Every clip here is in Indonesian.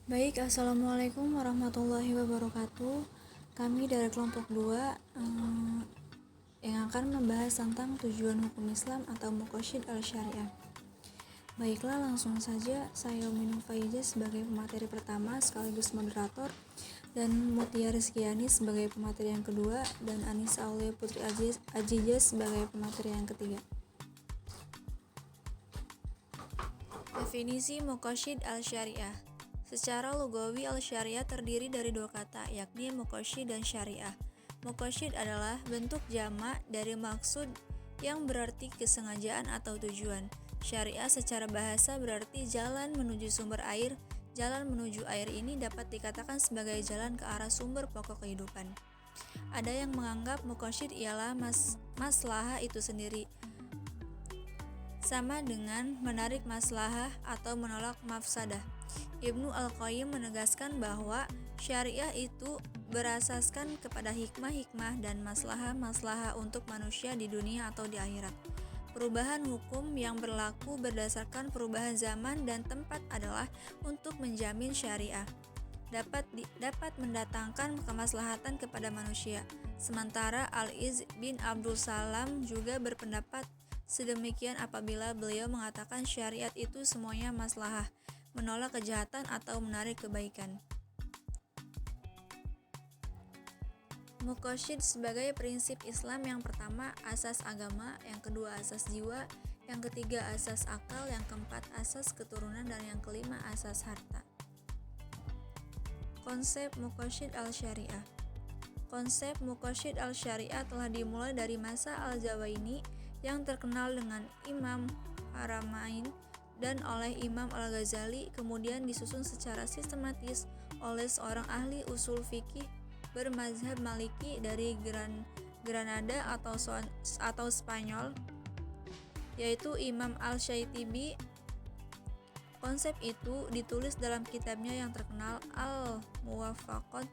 Baik, Assalamualaikum warahmatullahi wabarakatuh. Kami dari kelompok 2 yang akan membahas tentang tujuan hukum Islam atau Muqasid al-Syariah. Baiklah, langsung saja. Saya Umi Faizah sebagai pemateri pertama sekaligus moderator, dan Mutia Rizkyani sebagai pemateri yang kedua, dan Anissa Aulia Putri Ajijah sebagai pemateri yang ketiga. Definisi Muqasid al-Syariah. Secara lugawi, al-syariah terdiri dari dua kata, yakni muqasyid dan syariah. Muqasyid adalah bentuk jamak dari maksud yang berarti kesengajaan atau tujuan. Syariah secara bahasa berarti jalan menuju sumber air. Jalan menuju air ini dapat dikatakan sebagai jalan ke arah sumber pokok kehidupan. Ada yang menganggap muqasyid ialah maslahah itu sendiri, sama dengan menarik maslahah atau menolak mafsadah. Ibnu Al-Qayyim menegaskan bahwa syariah itu berasaskan kepada hikmah-hikmah dan maslahah-maslahah untuk manusia di dunia atau di akhirat. Perubahan hukum yang berlaku berdasarkan perubahan zaman dan tempat adalah untuk menjamin syariah dapat mendatangkan kemaslahatan kepada manusia. Sementara Al-Iz bin Abdul Salam juga berpendapat sedemikian apabila beliau mengatakan syariat itu semuanya maslahah, menolak kejahatan atau menarik kebaikan. Muqasyid sebagai prinsip Islam: yang pertama asas agama, yang kedua asas jiwa, yang ketiga asas akal, yang keempat asas keturunan, dan yang kelima asas harta. Konsep Muqasyid al-Syariah. Konsep Muqasyid al-Syariah telah dimulai dari masa Al-Jawaini yang terkenal dengan Imam Haramain dan oleh Imam Al-Ghazali, kemudian disusun secara sistematis oleh seorang ahli usul fikih bermazhab Maliki dari Granada atau Spanyol, yaitu Imam Al-Syaitibi. Konsep itu ditulis dalam kitabnya yang terkenal Al-Muwafaqat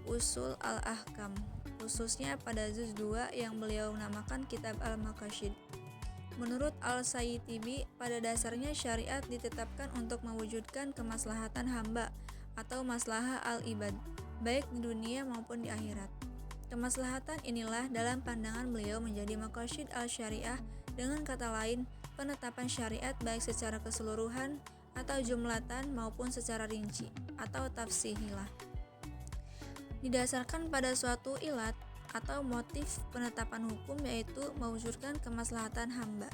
Usul Al-Ahkam, khususnya pada juz 2 yang beliau namakan Kitab Al-Maqasyid. Menurut Al-Syaitibi, pada dasarnya syariat ditetapkan untuk mewujudkan kemaslahatan hamba atau maslahah al-ibad, baik di dunia maupun di akhirat. Kemaslahatan inilah dalam pandangan beliau menjadi Maqasyid al-Syariah. Dengan kata lain, penetapan syariat baik secara keseluruhan atau jumlatan maupun secara rinci atau tafsihilah, didasarkan pada suatu ilat atau motif penetapan hukum, yaitu mewujudkan kemaslahatan hamba.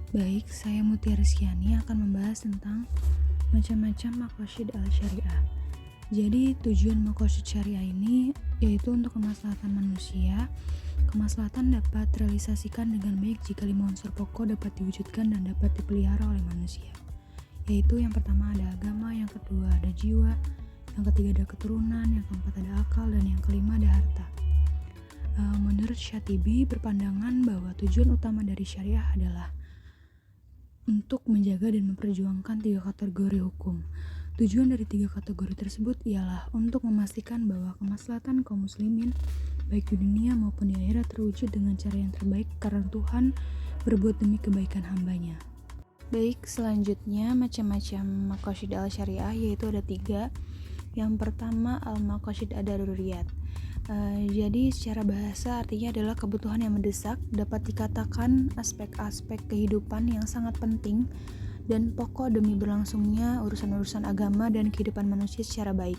Baik, saya Mutia Rizkyani akan membahas tentang macam-macam Maqasyid al-Syariah. Jadi tujuan Maqasyid syariah ini yaitu untuk kemaslahatan manusia. Kemaslahatan dapat terrealisasikan dengan baik jika 5 unsur pokok dapat diwujudkan dan dapat dipelihara oleh manusia, yaitu yang pertama ada agama, yang kedua ada jiwa, yang ketiga ada keturunan, yang keempat ada akal, dan yang kelima ada harta. Menurut Syatibi berpandangan bahwa tujuan utama dari syariah adalah untuk menjaga dan memperjuangkan 3 kategori hukum. Tujuan dari 3 kategori tersebut ialah untuk memastikan bahwa kemaslahatan kaum muslimin baik di dunia maupun di akhirat terwujud dengan cara yang terbaik karena Tuhan berbuat demi kebaikan hambanya. Baik, selanjutnya macam-macam Maqasyid al-Syariah, yaitu ada 3. Yang pertama al-Maqasyid ad-daruriyat. Jadi secara bahasa artinya adalah kebutuhan yang mendesak, dapat dikatakan aspek-aspek kehidupan yang sangat penting dan pokok demi berlangsungnya urusan-urusan agama dan kehidupan manusia secara baik.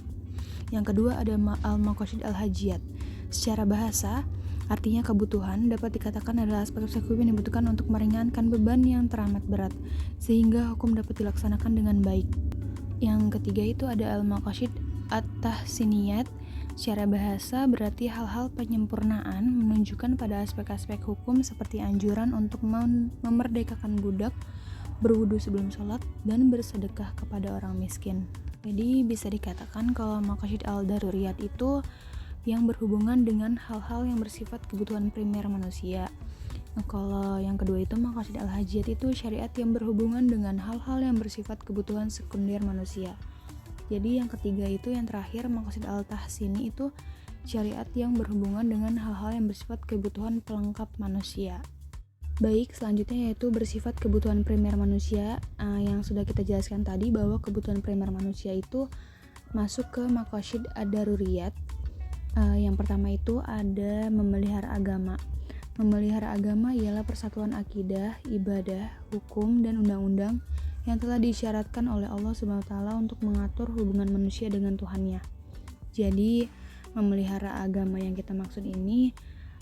Yang kedua ada al-Maqasyid al-Hajiyat. Secara bahasa artinya kebutuhan, dapat dikatakan adalah aspek-aspek hukum yang dibutuhkan untuk meringankan beban yang teramat berat sehingga hukum dapat dilaksanakan dengan baik. Yang ketiga itu ada al-Maqasyid at-tahsiniyat. Secara bahasa berarti hal-hal penyempurnaan, menunjukkan pada aspek-aspek hukum seperti anjuran untuk memerdekakan budak, berwudu sebelum sholat, dan bersedekah kepada orang miskin. Jadi bisa dikatakan kalau Maqasyid al-daruriyat itu yang berhubungan dengan hal-hal yang bersifat kebutuhan primer manusia. Kalau yang kedua itu Maqasyid al-Hajiyat itu syariat yang berhubungan dengan hal-hal yang bersifat kebutuhan sekunder manusia. Jadi yang ketiga itu yang terakhir Maqasyid al-Tahsini itu syariat yang berhubungan dengan hal-hal yang bersifat kebutuhan pelengkap manusia. Baik, selanjutnya yaitu bersifat kebutuhan primer manusia, yang sudah kita jelaskan tadi bahwa kebutuhan primer manusia itu masuk ke maqasid ad-daruriyat. Yang pertama itu ada memelihara agama. Memelihara agama ialah persatuan akidah, ibadah, hukum, dan undang-undang yang telah diisyaratkan oleh Allah SWT untuk mengatur hubungan manusia dengan Tuhannya. Jadi, memelihara agama yang kita maksud ini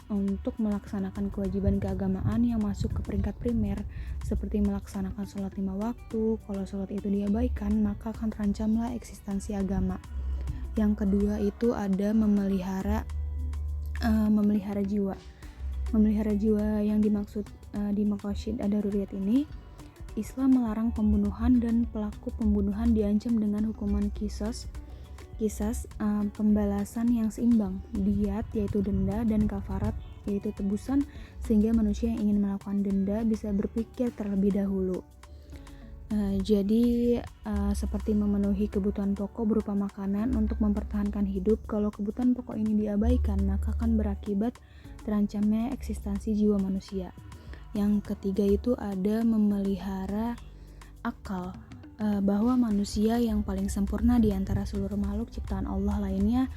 untuk melaksanakan kewajiban keagamaan yang masuk ke peringkat primer, seperti melaksanakan sholat 5 waktu. Kalau sholat itu diabaikan, maka akan terancamlah eksistensi agama. Yang kedua itu ada memelihara jiwa. Memelihara jiwa yang dimaksud di maqasid ad-daruriyat ini, Islam melarang pembunuhan dan pelaku pembunuhan diancam dengan hukuman qisas, pembalasan yang seimbang, diyat yaitu denda, dan kafarat yaitu tebusan, sehingga manusia yang ingin melakukan denda bisa berpikir terlebih dahulu. Jadi seperti memenuhi kebutuhan pokok berupa makanan untuk mempertahankan hidup. Kalau kebutuhan pokok ini diabaikan, maka akan berakibat terancamnya eksistensi jiwa manusia. Yang ketiga itu ada memelihara akal, bahwa manusia yang paling sempurna di antara seluruh makhluk ciptaan Allah lainnya.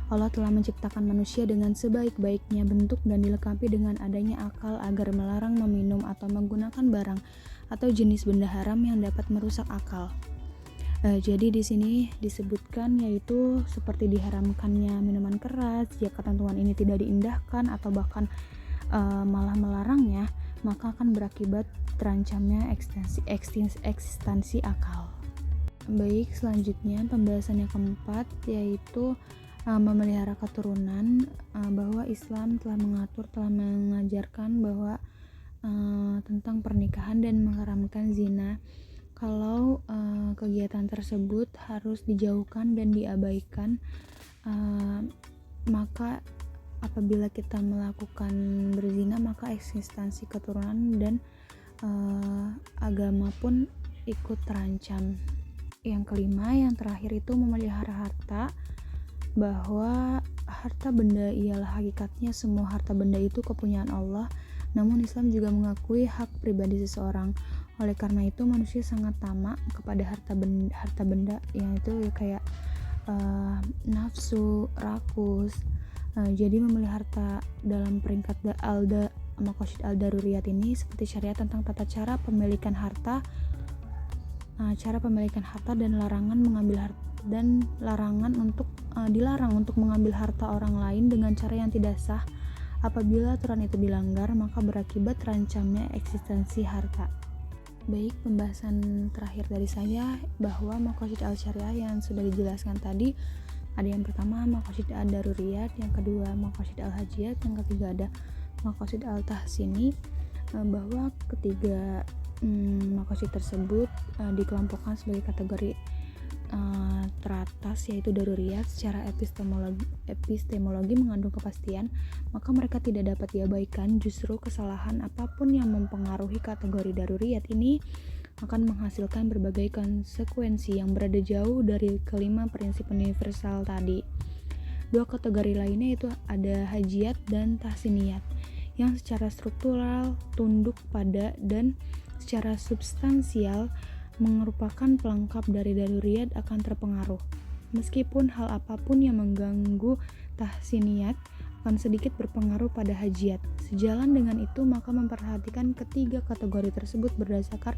Allah telah menciptakan manusia dengan sebaik-baiknya bentuk dan dilengkapi dengan adanya akal agar melarang meminum atau menggunakan barang atau jenis benda haram yang dapat merusak akal. Jadi di sini disebutkan yaitu seperti diharamkannya minuman keras, jika ketentuan ini tidak diindahkan atau bahkan malah melarangnya, maka akan berakibat terancamnya eksistensi akal. Baik, selanjutnya pembahasan yang keempat yaitu memelihara keturunan, bahwa Islam telah mengajarkan bahwa tentang pernikahan dan mengharamkan zina. Kalau kegiatan tersebut harus dijauhkan dan diabaikan, maka apabila kita melakukan berzina, maka eksistensi keturunan dan agama pun ikut terancam. Yang kelima, yang terakhir itu memelihara harta, bahwa harta benda ialah hakikatnya semua harta benda itu kepunyaan Allah, namun Islam juga mengakui hak pribadi seseorang. Oleh karena itu manusia sangat tamak kepada harta benda yang itu ya kayak nafsu, rakus. Jadi memelihara harta dalam peringkat maqasid al-daruriyat ini seperti syariat tentang tata cara pemilikan harta, dan larangan mengambil harta, dan dilarang untuk mengambil harta orang lain dengan cara yang tidak sah. Apabila aturan itu dilanggar, maka berakibat terancamnya eksistensi harta. Baik, pembahasan terakhir dari saya bahwa maqasid al-syariah yang sudah dijelaskan tadi ada yang pertama maqasid ad-daruriyat, yang kedua maqasid al-hajiyat, yang ketiga ada maqasid al-tahsini. Bahwa ketiga maqasid tersebut dikelompokkan sebagai kategori teratas yaitu daruriyat. Secara epistemologi mengandung kepastian, maka mereka tidak dapat diabaikan. Justru kesalahan apapun yang mempengaruhi kategori daruriyat ini akan menghasilkan berbagai konsekuensi yang berada jauh dari kelima prinsip universal tadi. Dua kategori lainnya itu ada hajiyat dan tahsiniyat, yang secara struktural tunduk pada dan secara substansial merupakan pelengkap dari daruriyat akan terpengaruh. Meskipun hal apapun yang mengganggu tahsiniyat akan sedikit berpengaruh pada hajiyat. Sejalan dengan itu, maka memperhatikan ketiga kategori tersebut berdasarkan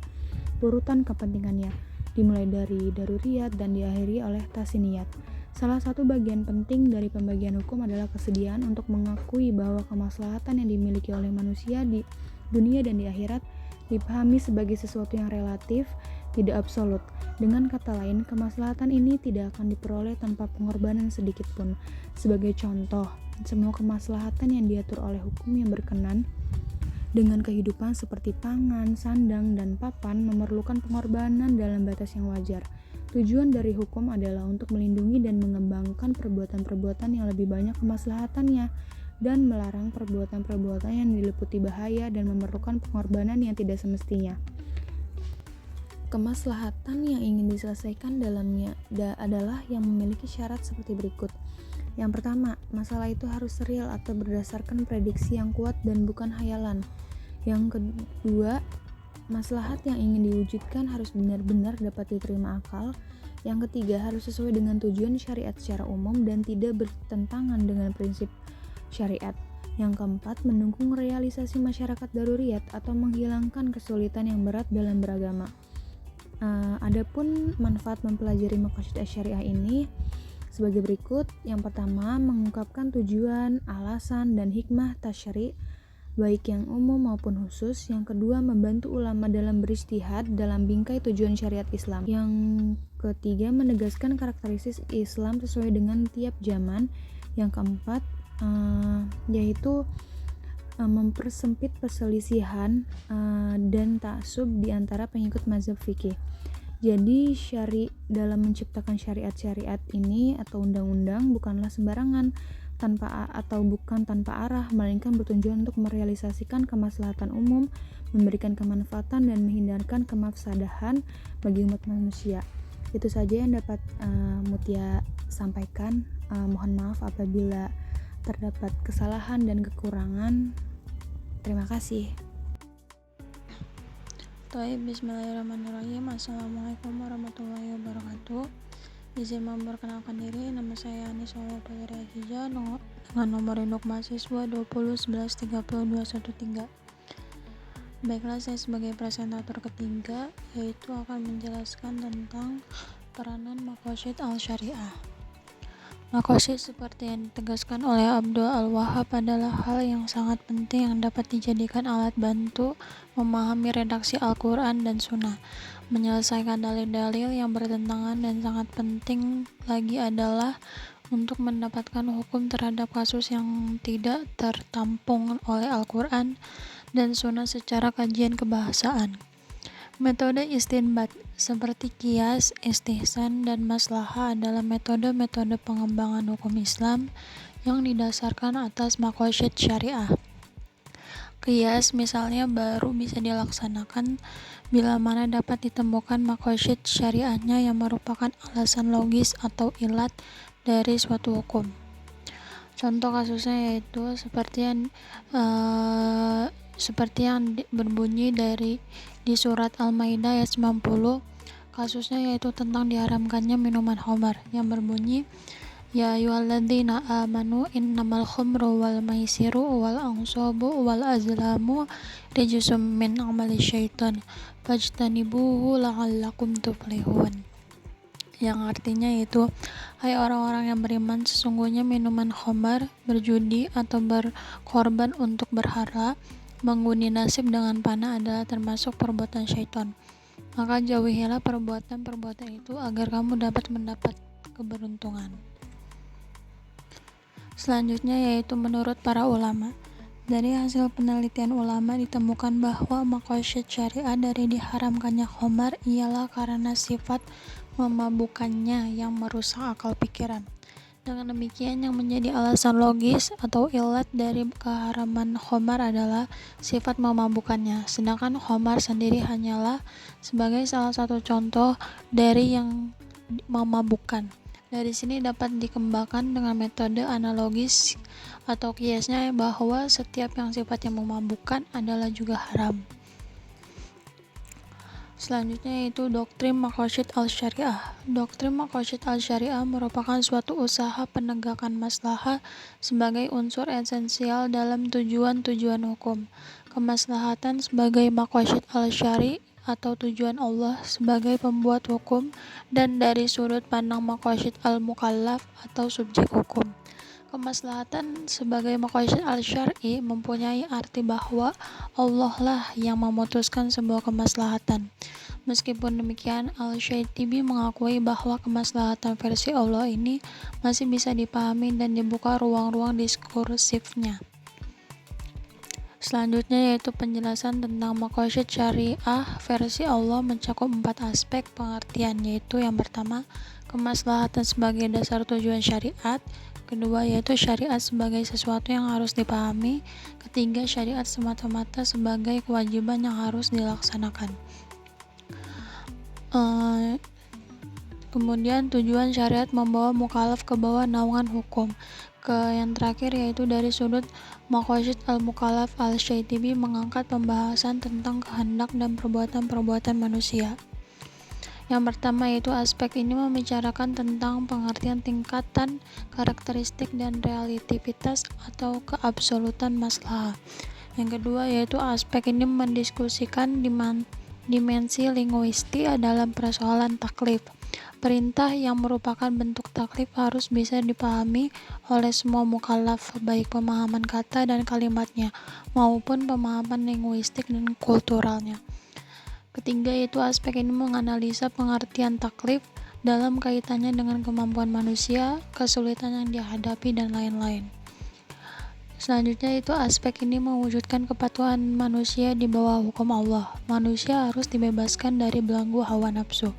urutan kepentingannya, dimulai dari daruriyat dan diakhiri oleh tahsiniyat. Salah satu bagian penting dari pembagian hukum adalah kesediaan untuk mengakui bahwa kemaslahatan yang dimiliki oleh manusia di dunia dan di akhirat dipahami sebagai sesuatu yang relatif, tidak absolut. Dengan kata lain, kemaslahatan ini tidak akan diperoleh tanpa pengorbanan sedikit pun. Sebagai contoh, semua kemaslahatan yang diatur oleh hukum yang berkenan dengan kehidupan seperti pangan, sandang, dan papan memerlukan pengorbanan dalam batas yang wajar. Tujuan dari hukum adalah untuk melindungi dan mengembangkan perbuatan-perbuatan yang lebih banyak kemaslahatannya, dan melarang perbuatan-perbuatan yang diliputi bahaya dan memerlukan pengorbanan yang tidak semestinya. Kemaslahatan yang ingin diselesaikan dalamnya adalah yang memiliki syarat seperti berikut. Yang pertama, masalah itu harus real atau berdasarkan prediksi yang kuat dan bukan hayalan. Yang kedua, maslahat yang ingin diwujudkan harus benar-benar dapat diterima akal. Yang ketiga, harus sesuai dengan tujuan syariat secara umum dan tidak bertentangan dengan prinsip syariat. Yang keempat, mendukung realisasi masyarakat daruriyat atau menghilangkan kesulitan yang berat dalam beragama. Adapun manfaat mempelajari maqasid asy-syariah ini sebagai berikut. Yang pertama, mengungkapkan tujuan, alasan, dan hikmah tasyri' baik yang umum maupun khusus. Yang kedua, membantu ulama dalam berijtihad dalam bingkai tujuan syariat Islam. Yang ketiga, menegaskan karakteristik Islam sesuai dengan tiap zaman. Yang keempat, yaitu mempersempit perselisihan dan ta'assub di antara pengikut mazhab fikih. Jadi dalam menciptakan syariat-syariat ini atau undang-undang bukanlah sembarangan bukan tanpa arah, melainkan bertujuan untuk merealisasikan kemaslahatan umum, memberikan kemanfaatan dan menghindarkan kemafsadahan bagi umat manusia. Itu saja yang dapat Mutia sampaikan. Mohon maaf apabila terdapat kesalahan dan kekurangan. Terima kasih. Bismillahirrahmanirrahim. Assalamualaikum warahmatullahi wabarakatuh. Izin memperkenalkan diri, nama saya Anis Putri Aziza dengan nomor induk mahasiswa 2011130213. Baiklah, saya sebagai presentator ketiga yaitu akan menjelaskan tentang peranan maqasid al-syariah. Maqasid seperti yang ditegaskan oleh Abdul Al-Wahhab adalah hal yang sangat penting yang dapat dijadikan alat bantu memahami redaksi Al-Quran dan Sunnah, menyelesaikan dalil-dalil yang bertentangan, dan sangat penting lagi adalah untuk mendapatkan hukum terhadap kasus yang tidak tertampung oleh Al-Quran dan Sunnah secara kajian kebahasaan. Metode istinbat seperti qiyas, istihsan, dan maslahah adalah metode-metode pengembangan hukum Islam yang didasarkan atas maqasid syariah. Qiyas misalnya baru bisa dilaksanakan bila mana dapat ditemukan maqasid syariahnya yang merupakan alasan logis atau ilat dari suatu hukum. Contoh kasusnya yaitu seperti yang berbunyi di surat Al-Maidah ayat 90. Kasusnya yaitu tentang diharamkannya minuman khamar yang berbunyi, ya ayyuhalladzina amanu innamal khamru wal maisiru wal ansabu wal azlamu rijsum min amali syaitan fajtanibuhu la'allakum tuflihun. Yang artinya yaitu, hai orang-orang yang beriman, sesungguhnya minuman khamar, berjudi atau berkorban untuk berhala, mengundi nasib dengan panah adalah termasuk perbuatan syaitan. Maka jauhilah perbuatan-perbuatan itu agar kamu dapat mendapat keberuntungan. Selanjutnya yaitu menurut para ulama. Dari hasil penelitian ulama ditemukan bahwa maqasid syariah dari diharamkannya khamar ialah karena sifat memabukkannya yang merusak akal pikiran. Dengan demikian, yang menjadi alasan logis atau ilat dari keharaman khamar adalah sifat memabukkannya, sedangkan khamar sendiri hanyalah sebagai salah satu contoh dari yang memabukkan. Dari sini dapat dikembangkan dengan metode analogis atau qiyasnya bahwa setiap yang sifatnya memabukkan adalah juga haram. Selanjutnya yaitu doktrin maqasid al-syariah. Doktrin maqasid al-syariah merupakan suatu usaha penegakan maslahah sebagai unsur esensial dalam tujuan-tujuan hukum. Kemaslahatan sebagai maqasid al-syari' atau tujuan Allah sebagai pembuat hukum, dan dari sudut pandang maqasid al-mukallaf atau subjek hukum. Kemaslahatan sebagai maqasid al-syar'i mempunyai arti bahwa Allah lah yang memutuskan sebuah kemaslahatan. Meskipun demikian, Al-Syaitibi mengakui bahwa kemaslahatan versi Allah ini masih bisa dipahami dan dibuka ruang-ruang diskursifnya. Selanjutnya yaitu penjelasan tentang maqasid syariah versi Allah mencakup 4 aspek pengertian, yaitu yang pertama, kemaslahatan sebagai dasar tujuan syariat. Kedua yaitu syariat sebagai sesuatu yang harus dipahami. Ketiga, syariat semata-mata sebagai kewajiban yang harus dilaksanakan. Kemudian tujuan syariat membawa mukallaf ke bawah naungan hukum. Yang terakhir yaitu dari sudut maqasid al-mukallaf, Al-Syaitibi mengangkat pembahasan tentang kehendak dan perbuatan-perbuatan manusia. Yang pertama yaitu aspek ini membicarakan tentang pengertian tingkatan, karakteristik, dan relativitas atau keabsolutan maslahah. Yang kedua yaitu aspek ini mendiskusikan dimensi linguistik dalam persoalan taklif. Perintah yang merupakan bentuk taklif harus bisa dipahami oleh semua mukallaf, baik pemahaman kata dan kalimatnya maupun pemahaman linguistik dan kulturalnya. Ketiga yaitu aspek ini menganalisa pengertian taklif dalam kaitannya dengan kemampuan manusia, kesulitan yang dihadapi, dan lain-lain. Selanjutnya itu aspek ini mewujudkan kepatuhan manusia di bawah hukum Allah. Manusia harus dibebaskan dari belenggu hawa nafsu.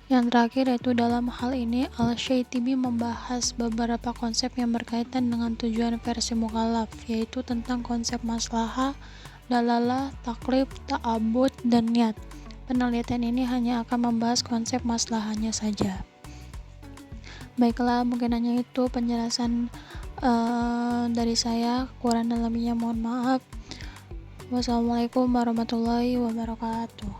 Yang terakhir yaitu dalam hal ini Al-Syaitibi membahas beberapa konsep yang berkaitan dengan tujuan versi mukallaf, yaitu tentang konsep maslahah, dalalah, taklif, ta'abud, dan niat. Penelitian ini hanya akan membahas konsep maslahahnya saja. Baiklah, mungkin hanya itu penjelasan dari saya. Kurang dan lebihnya mohon maaf. Wassalamualaikum warahmatullahi wabarakatuh.